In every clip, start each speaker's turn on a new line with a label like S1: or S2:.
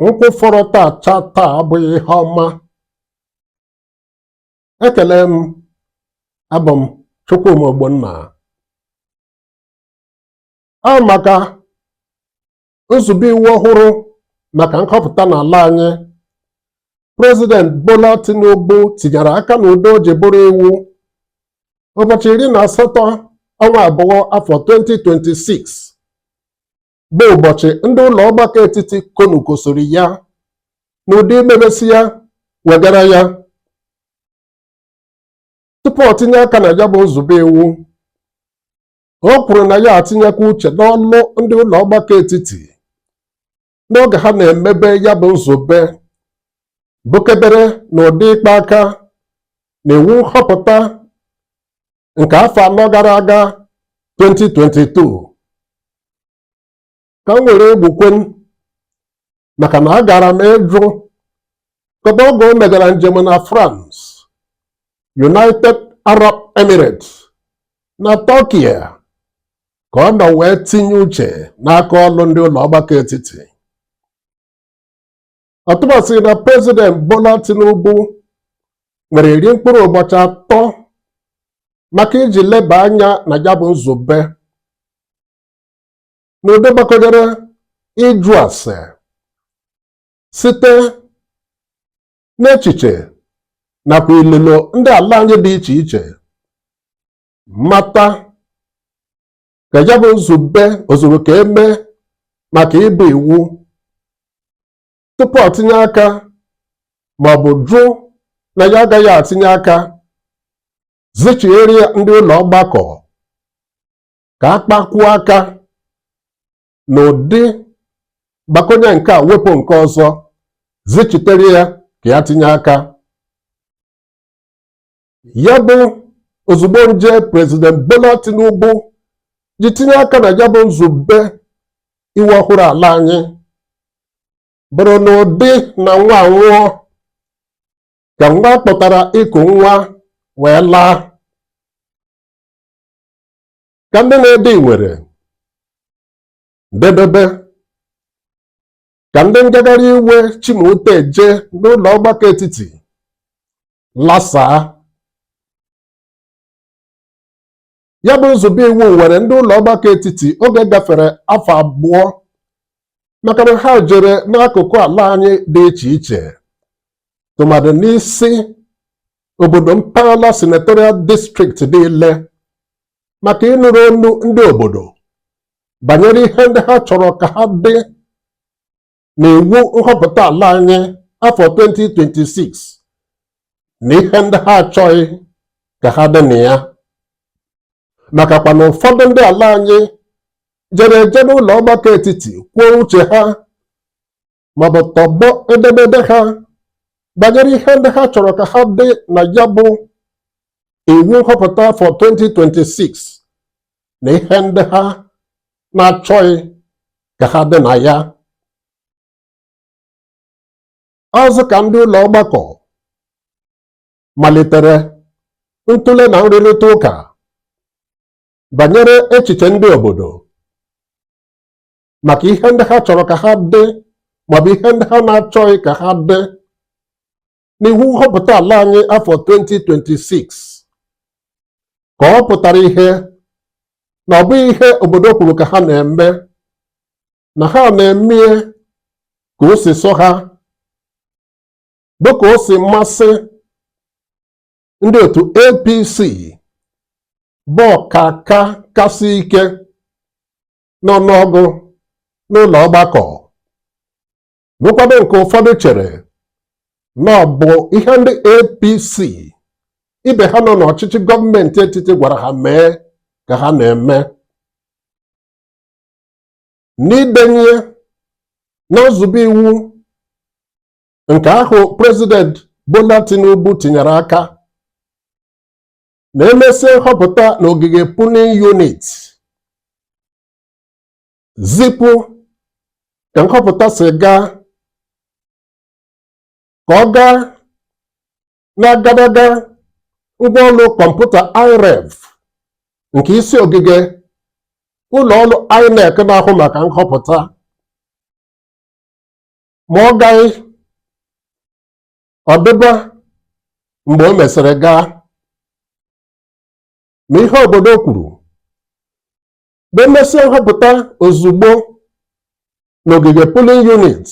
S1: nkwụ fọrọ taa abụghị ihe ọma. Ekele m, abụ m Chukwuma Ogbonna. Maka nzube iwu ọhụrụ maka nhọpụta n'ala anyị, Prezident Bola Tinubu tinyere aka n'udo o ji bụrụ iwu ụbọchị 18 ọnwa abụọ afọ 2026 bụ ụbọchị ndị ụlọ ọgbakọ etiti konukosiri ya n'ụdị imebesi ya wegara ya. Tupu ọ tinye aka na ya bụ nzube iwu, o kwuru na ya atinyekwa uche n'ọlụ ndị ụlọ ọgbakọ etiti n'oge ha na-emebe ya bụ nzube bukebere n'ụdị ikpe aka na iwu nhọpụta nke afọ 4 gara aga 2022. Ka m were egbukwe maka na agara m ịjụ kedu oge o megara njem na France, United Arab Emirates na Turkey ka ọ nọ wee tinye uche n'aka ọlụ ndị ụlọ ọgbakọ etiti. Ọtụmasị na Prezident Bola Tinubu nwere 10 mkpụrụ ụbọchị 3 maka iji leba anya na ya bụ nzube n'ụdị gbakọdere ịjụ ase site n'echiche nakwa ililo ndị ala anyị dị iche iche, mata ka ya bụ nzube ozuru ka eme maka ịbụ iwu tupu ọ tinye aka ma ọ bụ jụ na ya agaghị atinye aka, zichiere ndị ụlọ ọgbakọ ka a kpakwuo aka n'ụdị gbakọnye nke a wepụ nke ọzọ, zichitere ya ka ya tinye aka. Ya bụ ozugbo nje Prezident Bola Tinubu ji tinye aka na ya bụ nzube iwu ọhụrụ ala anyị bụrụ n'ụdị na nwa nwụọ ka nwa kpọtara iku nwa wee laa. Ka ndị na-ede Iwere, Ndedebe, ka ndị ngagharị iwe Chimute je n'ụlọ ọgbakọ etiti lasaa. Ya bụ nzube iwu nwere ndị ụlọ ọgbakọ etiti oge gafere afọ 2 maka na ha jere n'akụkụ ala anyị dị iche iche tụmadụ n'isi obodo mpaghara senatorial distrikti niile maka ịnụrụ onu ndị obodo banyere ihe ndị ha chọrọ ka ha dị n'iwu nhọpụta ala anyị afọ 2026 na ihe ndị ha achọghị ka ha dị na ya. Makakwa na ụfọdụ ndị ala anyị jere eje n'ụlọ ọgbakọ etiti kwuo uche ha maọbụ tọgbọ edemede ha banyere ihe ndị ha chọrọ ka ha dị na ya bụ iwu nhọpụta afọ 2026 na ihe ndị ha na-achọghị ka ha dị na ya. Ọzọ ka ndị ụlọ ọgbakọ malitere ntụle na nrịrịta ụka banyere echiche ndị obodo maka ihe ndị ha chọrọ ka ha dị maọbụ ihe ndị ha na-achọghị ka ha dị n'iwu nhọpụta ala anyị afọ 2026, ka ọ pụtara ihe na ọ bụghị ihe obodo kwuru ka ha na-eme, na ha na-eme ka o si sọ ha bụ ka o si masị ndị otu APC bụ ọkaka kasị ike n'ọnụọgụ n'ụlọ ọgbakọ, bụkwado nke ụfọdụ chere na ọ bụ ihe ndị APC ibe ha nọ n'ọchịchị gọọmenti etiti gwara ha mee ka ha na-eme. N'idenye na nzube iwu nke ahụ Prezident Bola Tinubu tinyere aka na-emesi nhọpụta n'ogige polling unit, zipụ ka nhọpụta si gaa ka ọ gaa na-agadaga ngwaọrụ kọmputa IREV nke isi ogige ụlọ ọrụ INEC na-ahụ maka nhọpụta. ma ọ gaghị ọdịba mgbe o mesịrị gaa. Ma ihe obodo kwuru bụ emesịa nhọpụta ozugbo n'ogige polling unit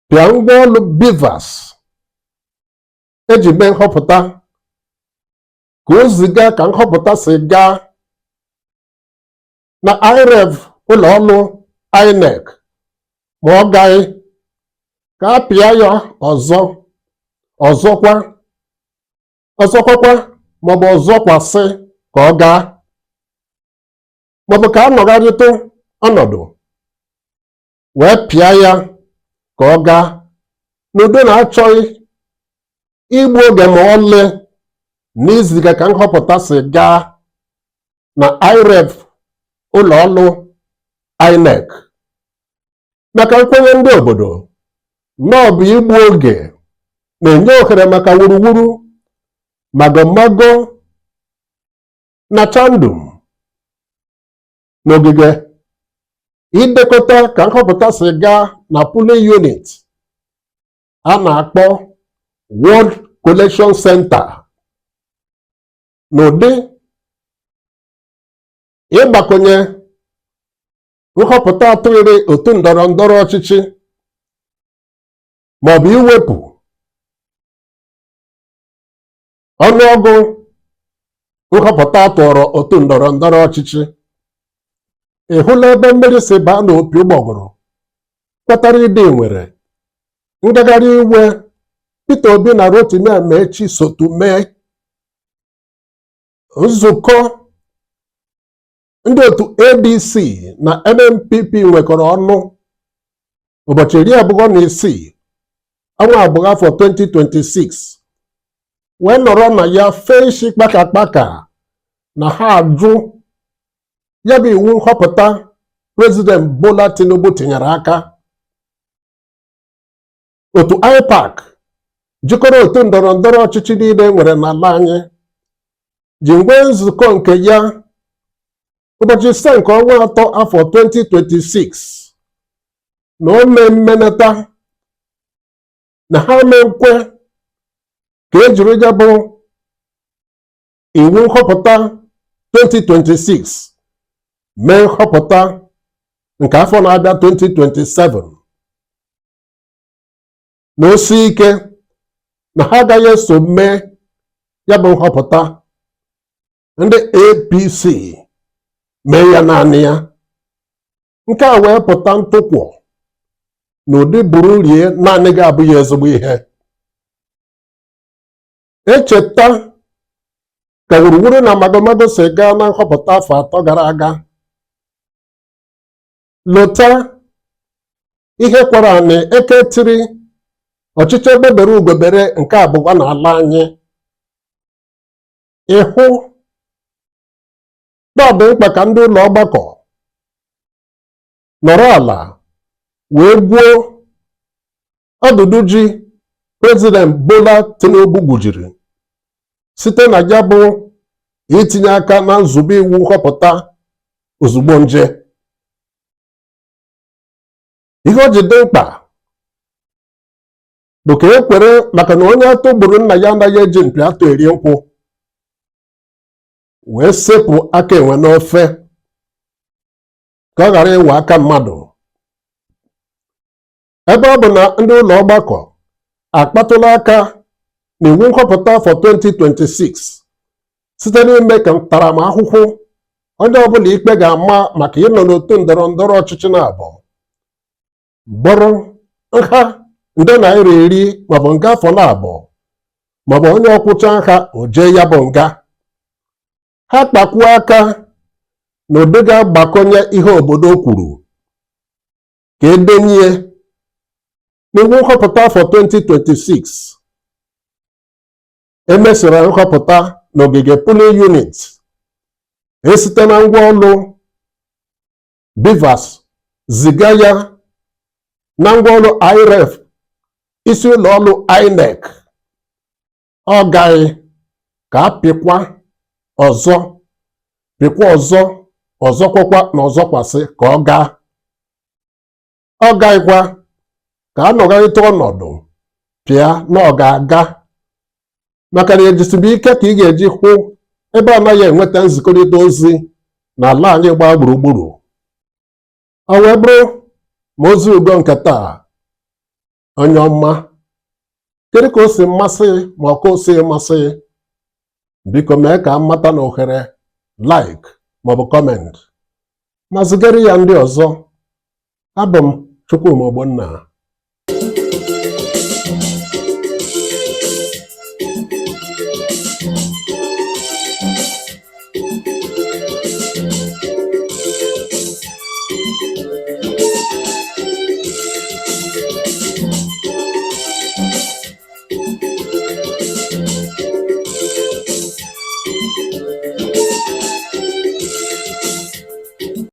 S1: pịa ngwaọrụ BVAS eji mee nhọpụta ka o ziga ka nhọpụta si gaa na IREV ụlọ ọrụ INEC ma ọ gaghị ka a pịa ya ọzọkwa maọbụ ọzọkwasị ka ọ gaa, maọbụ ka a nọgharịtụ ọnọdụ wee pịa ya ka ọ gaa n'udo na-achọghị igbu oge ma ọlị n'iziga ka nhọpụta si gaa na IREV ụlọ ọrụ INEC, maka nkwenye ndị obodo na ọ bụ igbu oge na-enye ohere maka wuruwuru magomago na chandum n'ogige idekọta ka nhọpụta si gaa na polling unit a na-akpọ World Collection Center n'ụdị ịgbakonye nhọpụta atụghịrị otu ndọrọ ndọrọ ọchịchị maọbụ iwepụ ọnụọgụ nhọpụta atụọrọ otu ndọrọ ndọrọ ọchịchị. Ị hụla ebe mmiri si baa n'opi ụgbọgụrụ kpatara ịdị nwere ngagharị iwe Peter Obi na Rotimi Amaechi sotu mee nzukọ ndị otu ADC na NNPP nwekọrọ ọnụ ụbọchị 26 ọnwa abụọ afọ 2026 wee nọrọ na ya fee isi kpakakpaka na ha ajụ ya bụ iwu nhọpụta President Bola Tinubu tinyere aka. Otu IPAC jikọrọ otu ndọrọ ndọrọ ọchịchị niile nwere n'ala anyị ji nwee nzukọ nke ya ụbọchị 5 nke ọnwa atọ afọ 2026 na o mee mmenata na ha mee nkwe ka ejiri ya bụ iwu nhọpụta 2026 mee nhọpụta nke afọ na-abịa 2027 na o sie ike na ha agaghị eso mee ya bụ nhọpụta ndị APC mee ya naanị ya. Nke a wee pụta ntụkwọ na ụdị buru rie naanị gị abụghị ezigbo ihe. Echeta ka wuruwuru na magomago si gaa na nhọpụta afọ 3 gara aga. Lota ihe kwara anị eke tiri ọchịchị egbebere ugobere nke abụọ n'ala anyị. Ịhụ na ọ dị mkpa ka ndị ụlọ ọgbakọ nọrọ ala wee gwuo ọdụdụ ji President Bola Tinubu gwujiri site na ya bụ itinye aka na nzube iwu nhọpụta ozugbo nje. Ihe o ji dị mkpa bụ ka e kwere maka na onye atụ gburu nna ya anaghị eji mpi atụ eri nkwụ wee sepụ aka enwe n'ofe ka ọ ghara ịwa aka mmadụ. Ebe ọ bụ na ndị ụlọ ọgbakọ akpatụla aka n'iwu nhọpụta afọ 2026 site n'ime ka ntaramahụhụ onye ọbụla ikpe ga-ama maka ịnọ n'otu ndọrọ ndọrọ ọchịchị na-abụ bụrụ nha nde naira 10 maọbụ nga afọ na-abụ maọbụ onye ọkwụcha nha o jee ya bụ nga. Ha kpakwuo aka na ụdị ga-agbakọnye ihe obodo kwuru ka edenye n'iwu nhọpụta afọ 2026. Emesịrị nhọpụta n'ogige polling unit esite na ngwaọrụ BVAS ziga ya na ngwaọrụ IREV isi ụlọ ọrụ INEC. Ọ gaghị ka a pịkwa ọzọkwakwa na ọzọkwasị ka ọ gaa. Ọ gaghịkwa ka a nọgarịta ọnọdụ pịa na ọ ga-aga, maka na ejisibe ike ka ị ga-eji hụ ebe anaghị enweta nzikọrịta ozi n'ala anyị gbaa gburugburu. Ọ wee bụrụ ma ozi ugo nke taa, onye ọma, kedu ka o si mmasị ma ọ ka o si masị? Biko mee ka m mata na ohere like maọbụ comment ma zigara ya ndị ọzọ. Abụ m Chukwuma Ogbonna.